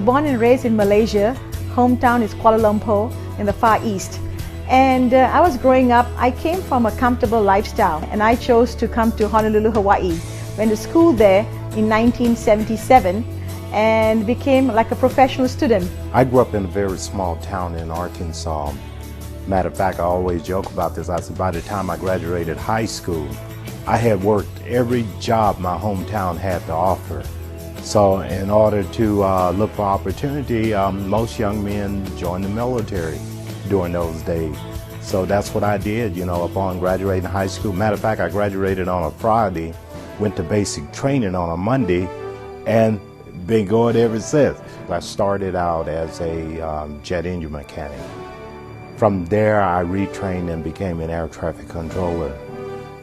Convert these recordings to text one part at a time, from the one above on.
Born and raised in Malaysia, hometown is Kuala Lumpur in the Far East. And I was growing up, I came from a comfortable lifestyle and I chose to come to Honolulu, Hawaii. Went to school there in 1977 and became like a professional student. I grew up in a very small town in Arkansas. Matter of fact, I always joke about this. I said by the time I graduated high school, I had worked every job my hometown had to offer. So in order to look for opportunity, most young men joined the military during those days. So that's what I did, you know, upon graduating high school. Matter of fact, I graduated on a Friday, went to basic training on a Monday, and been going ever since. I started out as a jet engine mechanic. From there, I retrained and became an air traffic controller.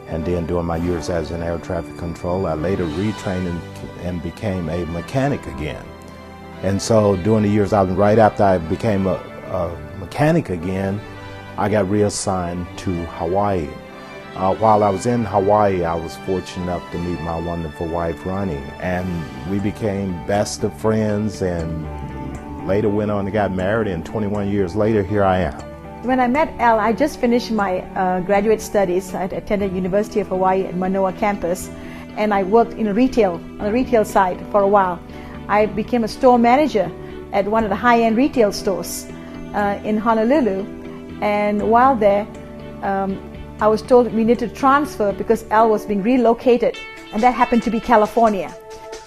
And then during my years as an air traffic controller, I later retrained and became a mechanic again. And so during the years, right after I became a mechanic again, I got reassigned to Hawaii. While I was in Hawaii, I was fortunate enough to meet my wonderful wife, Rani. And we became best of friends and later went on and got married, and 21 years later, here I am. When I met Al, I just finished my graduate studies. I attended University of Hawaii at Manoa campus, and I worked in retail, on the retail side for a while. I became a store manager at one of the high-end retail stores in Honolulu, and while there, I was told we need to transfer because Al was being relocated, and that happened to be California.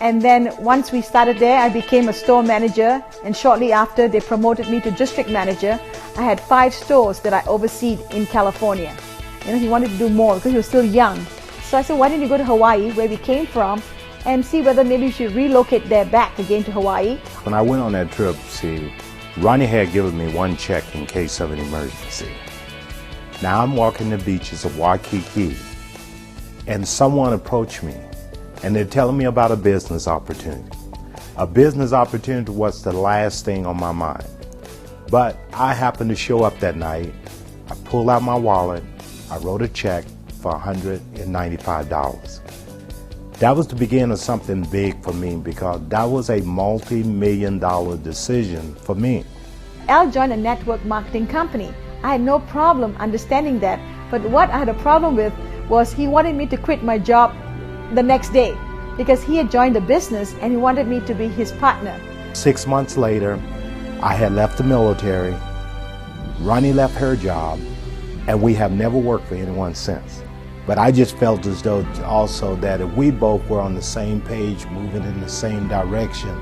And then once we started there, I became a store manager, and shortly after they promoted me to district manager. I had 5 stores that I overseed in California. You know, he wanted to do more because he was still young. So I said, why don't you go to Hawaii, where we came from, and see whether maybe we should relocate there back again to Hawaii. When I went on that trip, see, Rani had given me 1 check in case of an emergency. Now I'm walking the beaches of Waikiki, and someone approached me, and they're telling me about a business opportunity. A business opportunity was the last thing on my mind. But I happened to show up that night. I pulled out my wallet. I wrote a check for $195. That was the beginning of something big for me because that was a multi-million-dollar decision for me. Al joined a network marketing company. I had no problem understanding that, but what I had a problem with was he wanted me to quit my job the next day because he had joined the business and he wanted me to be his partner. 6 months later, I had left the military, Rani left her job, and we have never worked for anyone since. But I just felt as though also that if we both were on the same page, moving in the same direction,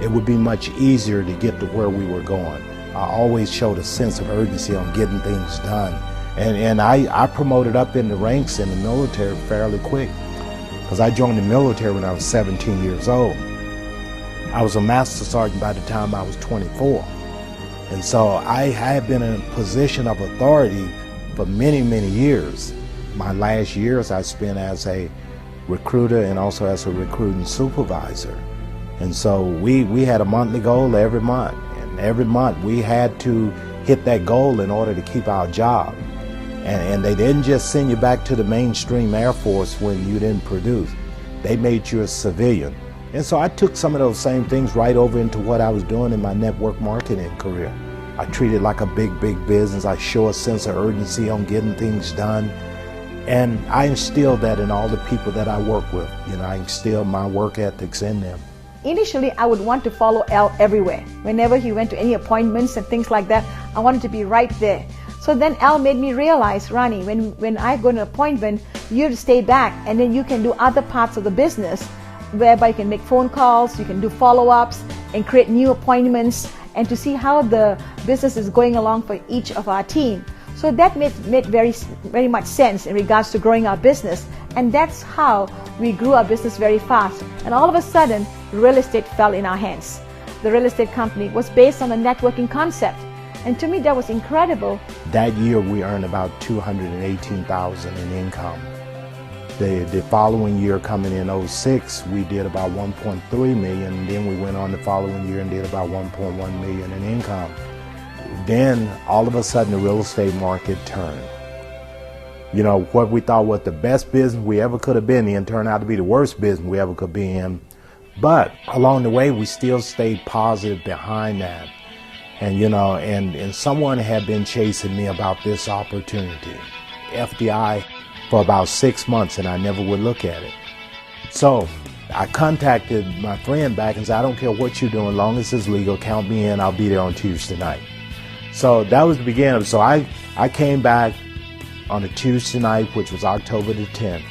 it would be much easier to get to where we were going. I always showed a sense of urgency on getting things done. And I promoted up in the ranks in the military fairly quick because I joined the military when I was 17 years old. I was a master sergeant by the time I was 24. And so I had been in a position of authority for many, many years. My last years I spent as a recruiter and also as a recruiting supervisor. And so we had a monthly goal every month. And every month we had to hit that goal in order to keep our job. And they didn't just send you back to the mainstream Air Force when you didn't produce. They made you a civilian. And so I took some of those same things right over into what I was doing in my network marketing career. I treat it like a big, big business. I show a sense of urgency on getting things done. And I instill that in all the people that I work with. You know, I instill my work ethics in them. Initially, I would want to follow Al everywhere. Whenever he went to any appointments and things like that, I wanted to be right there. So then Al made me realize, Rani, when I go to an appointment, you stay back and then you can do other parts of the business whereby you can make phone calls, you can do follow-ups and create new appointments and to see how the business is going along for each of our team. So that made very much sense in regards to growing our business, and that's how we grew our business very fast. And all of a sudden, real estate fell in our hands. The real estate company was based on a networking concept, and to me that was incredible. That year we earned about $218,000 in income. The following year, coming in 06, we did about 1.3 million, and then we went on the following year and did about 1.1 million in income. Then all of a sudden the real estate market turned. You know, what we thought was the best business we ever could have been in turned out to be the worst business we ever could be in. But along the way, we still stayed positive behind that. And, you know, and someone had been chasing me about this opportunity, FDI, for about 6 months, and I never would look at it. So I contacted my friend back and said, I don't care what you're doing, as long as it's legal, count me in, I'll be there on Tuesday night. So that was the beginning. So I came back on a Tuesday night, which was October the 10th.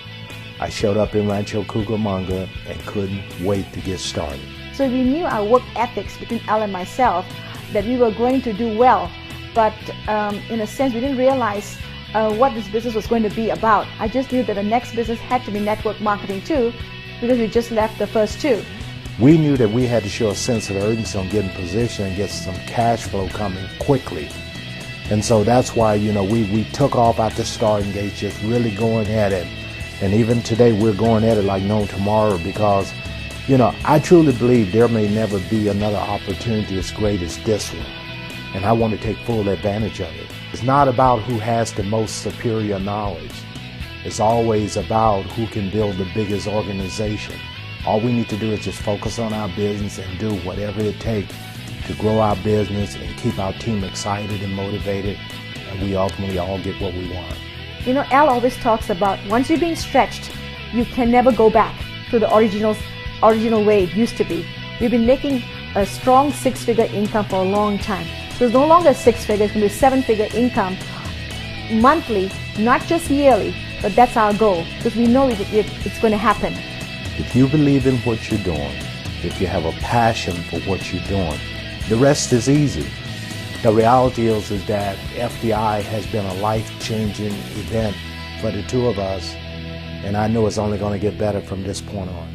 I showed up in Rancho Cucamonga and couldn't wait to get started. So we knew our work ethics between Al and myself, that we were going to do well, but in a sense we didn't realize what this business was going to be about. I just knew that the next business had to be network marketing too, because we just left the first two. We knew that we had to show a sense of urgency on getting position and get some cash flow coming quickly. And so that's why, you know, we took off out the starting gate, just really going at it. And even today we're going at it like no tomorrow, because, you know, I truly believe there may never be another opportunity as great as this one. And I want to take full advantage of it. It's not about who has the most superior knowledge. It's always about who can build the biggest organization. All we need to do is just focus on our business and do whatever it takes to grow our business and keep our team excited and motivated, and we ultimately all get what we want. You know, Al always talks about once you're being stretched, you can never go back to the original way it used to be. We've been making a strong 6-figure income for a long time. So it's no longer 6 figures, it's going to be 7-figure income monthly, not just yearly, but that's our goal, because we know it's going to happen. If you believe in what you're doing, if you have a passion for what you're doing, the rest is easy. The reality is that FDI has been a life-changing event for the two of us, and I know it's only going to get better from this point on.